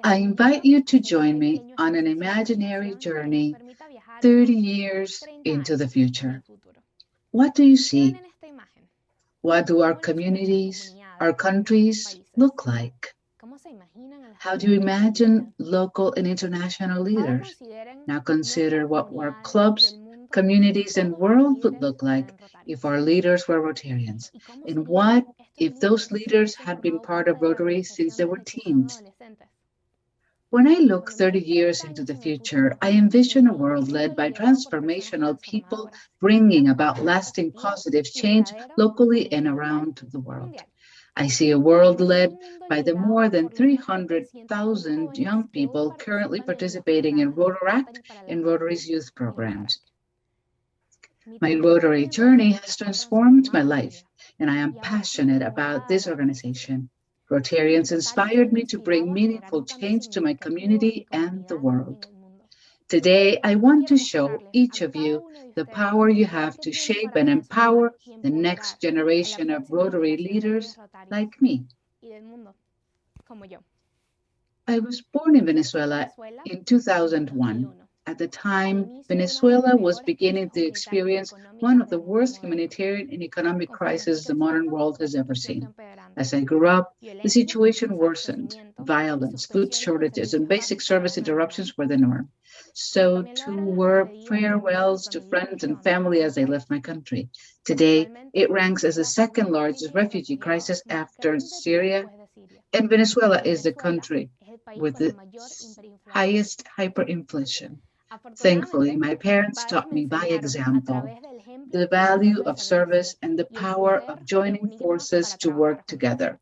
I invite you to join me on an imaginary journey 30 years into the future. What do you see? What do our communities, our countries look like? How do you imagine local and international leaders? Now consider what our clubs, communities, and world would look like if our leaders were Rotarians. And what if those leaders had been part of Rotary since they were teens? When I look 30 years into the future, I envision a world led by transformational people bringing about lasting positive change locally and around the world. I see a world led by the more than 300,000 young people currently participating in Rotaract and Rotary's youth programs. My Rotary journey has transformed my life, and I am passionate about this organization. Rotarians inspired me to bring meaningful change to my community and the world. Today, I want to show each of you the power you have to shape and empower the next generation of Rotary leaders like me. I was born in Venezuela in 2001. At the time, Venezuela was beginning to experience one of the worst humanitarian and economic crises the modern world has ever seen. As I grew up, the situation worsened. Violence, food shortages, and basic service interruptions were the norm. So too were farewells to friends and family as they left my country. Today, it ranks as the second largest refugee crisis after Syria, and Venezuela is the country with the highest hyperinflation. Thankfully, my parents taught me by example the value of service and the power of joining forces to work together.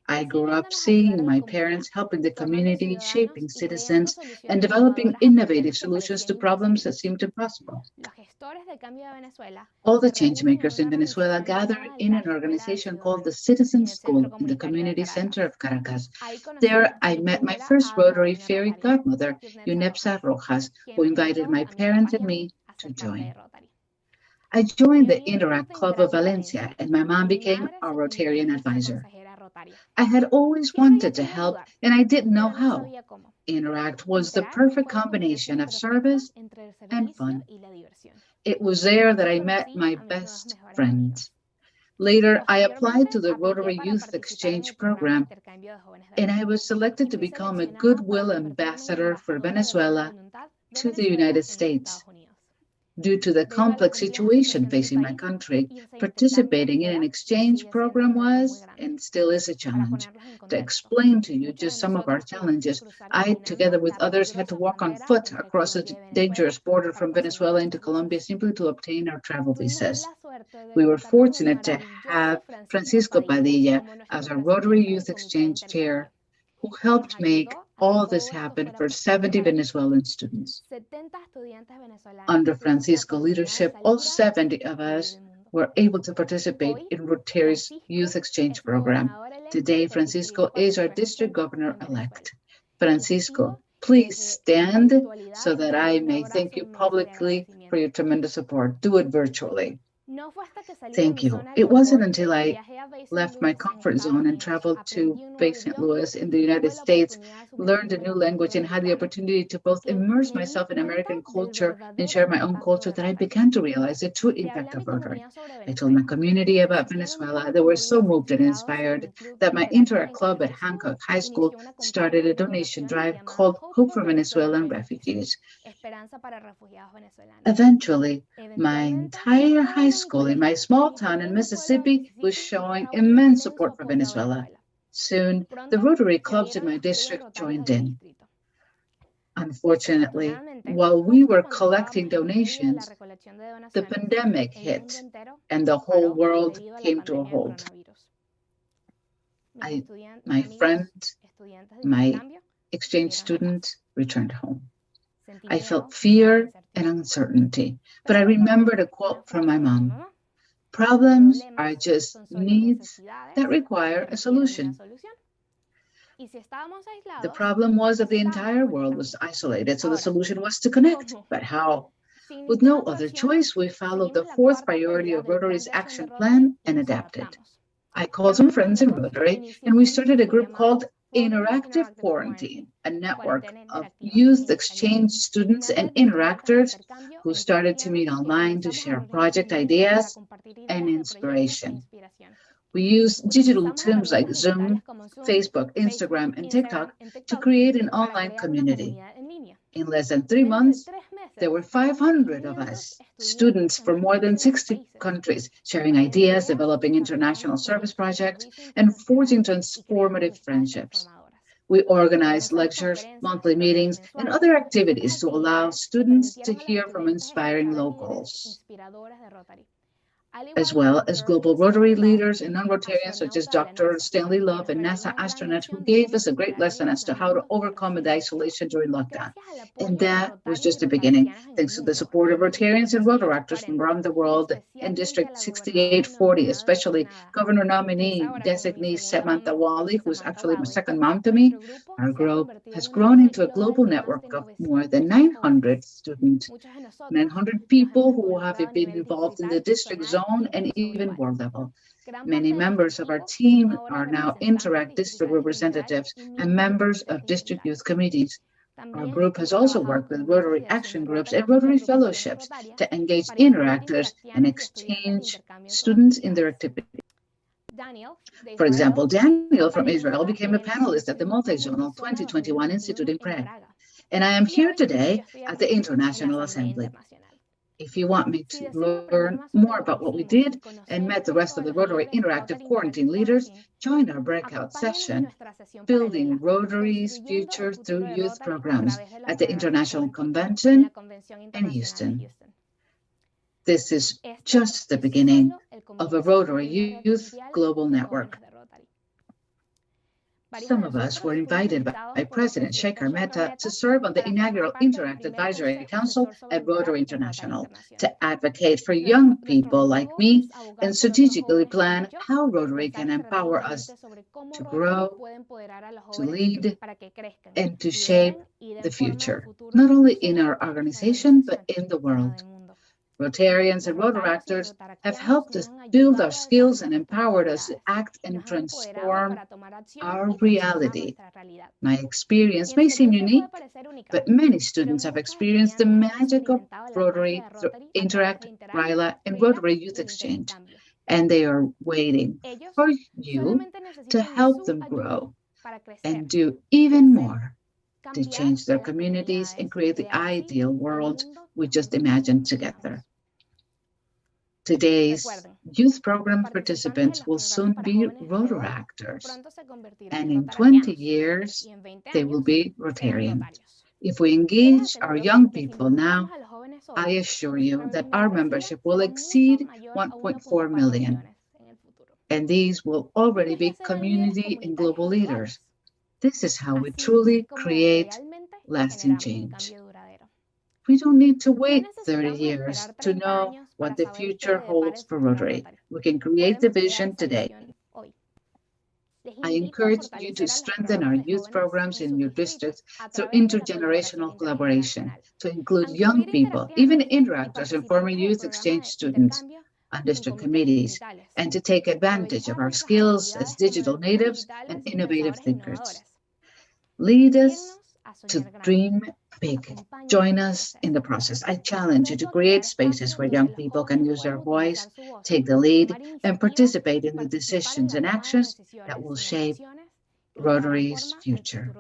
I grew up seeing my parents helping the community, shaping citizens, and developing innovative solutions to problems that seemed impossible. All the changemakers in Venezuela gathered in an organization called the Citizen School in the community center of Caracas. There, I met my first Rotary fairy godmother, Yunepsa Rojas, who invited my parents and me to join. I joined the Interact Club of Valencia, and my mom became our Rotarian advisor. I had always wanted to help, and I didn't know how. Interact was the perfect combination of service and fun. It was there that I met my best friends. Later, I applied to the Rotary Youth Exchange Program, and I was selected to become a Goodwill Ambassador for Venezuela to the United States. Due to the complex situation facing my country, participating in an exchange program was and still is a challenge. To explain to you just some of our challenges, I, together with others, had to walk on foot across a dangerous border from Venezuela into Colombia simply to obtain our travel visas. We were fortunate to have Francisco Padilla as our Rotary Youth Exchange Chair, who helped make all this happened for 70 Venezuelan students. Under Francisco's leadership, all 70 of us were able to participate in Rotary's Youth Exchange Program. Today, Francisco is our district governor-elect. Francisco, please stand so that I may thank you publicly for your tremendous support. Do it virtually. Thank you. It wasn't until I left my comfort zone and traveled to Bay St. Louis in the United States, learned a new language, and had the opportunity to both immerse myself in American culture and share my own culture that I began to realize the true impact of Rotary. I told my community about Venezuela. They were so moved and inspired that my Interact Club at Hancock High School started a donation drive called Hope for Venezuelan Refugees. Eventually, my entire high school in my small town in Mississippi was showing immense support for Venezuela. Soon, the Rotary clubs in my district joined in. Unfortunately, while we were collecting donations, the pandemic hit and the whole world came to a halt. My friend, my exchange student returned home. I felt fear and uncertainty, but I remembered a quote from my mom. Problems are just needs that require a solution. The problem was that the entire world was isolated, so the solution was to connect. But how? With no other choice, we followed the fourth priority of Rotary's action plan and adapted. I called some friends in Rotary, and we started a group called Interactive Quarantine, a network of youth exchange students and interactors who started to meet online to share project ideas and inspiration. We use digital tools like Zoom, Facebook, Instagram, and TikTok to create an online community. In less than 3 months, there were 500 of us, students from more than 60 countries, sharing ideas, developing international service projects, and forging transformative friendships. We organized lectures, monthly meetings, and other activities to allow students to hear from inspiring locals, as well as global Rotary leaders and non-Rotarians such as Dr. Stanley Love and NASA astronaut who gave us a great lesson as to how to overcome the isolation during lockdown. And that was just the beginning. Thanks to the support of Rotarians and Rotaractors from around the world and District 6840, especially Governor nominee designee Samantha Wally, who is actually my second mom to me, our group has grown into a global network of more than 900 students, 900 people who have been involved in the district zone and even world level. Many members of our team are now Interact district representatives and members of district youth committees. Our group has also worked with Rotary action groups and Rotary fellowships to engage interactors and exchange students in their activities. For example, Daniel from Israel became a panelist at the Multi-Zonal 2021 Institute in Prague. And I am here today at the International Assembly. If you want me to learn more about what we did and met the rest of the Rotary Interactive Quarantine leaders, join our breakout session, Building Rotary's Future Through Youth Programs at the International Convention in Houston. This is just the beginning of a Rotary Youth Global Network. Some of us were invited by President Shekhar Mehta to serve on the inaugural Interact Advisory Council at Rotary International to advocate for young people like me and strategically plan how Rotary can empower us to grow, to lead, and to shape the future, not only in our organization, but in the world. Rotarians and Rotaractors have helped us build our skills and empowered us to act and transform our reality. My experience may seem unique, but many students have experienced the magic of Rotary through Interact, RILA, and Rotary Youth Exchange, and they are waiting for you to help them grow and do even more to change their communities and create the ideal world we just imagined together. Today's youth program participants will soon be Rotaractors, and in 20 years, they will be Rotarians. If we engage our young people now, I assure you that our membership will exceed 1.4 million, and these will already be community and global leaders. This is how we truly create lasting change. We don't need to wait 30 years to know what the future holds for Rotary. We can create the vision today. I encourage you to strengthen our youth programs in your districts through intergenerational collaboration, to include young people, even interactors and former youth exchange students on district committees, and to take advantage of our skills as digital natives and innovative thinkers. Lead us to dream big. Join us in the process. I challenge you to create spaces where young people can use their voice, take the lead, and participate in the decisions and actions that will shape Rotary's future.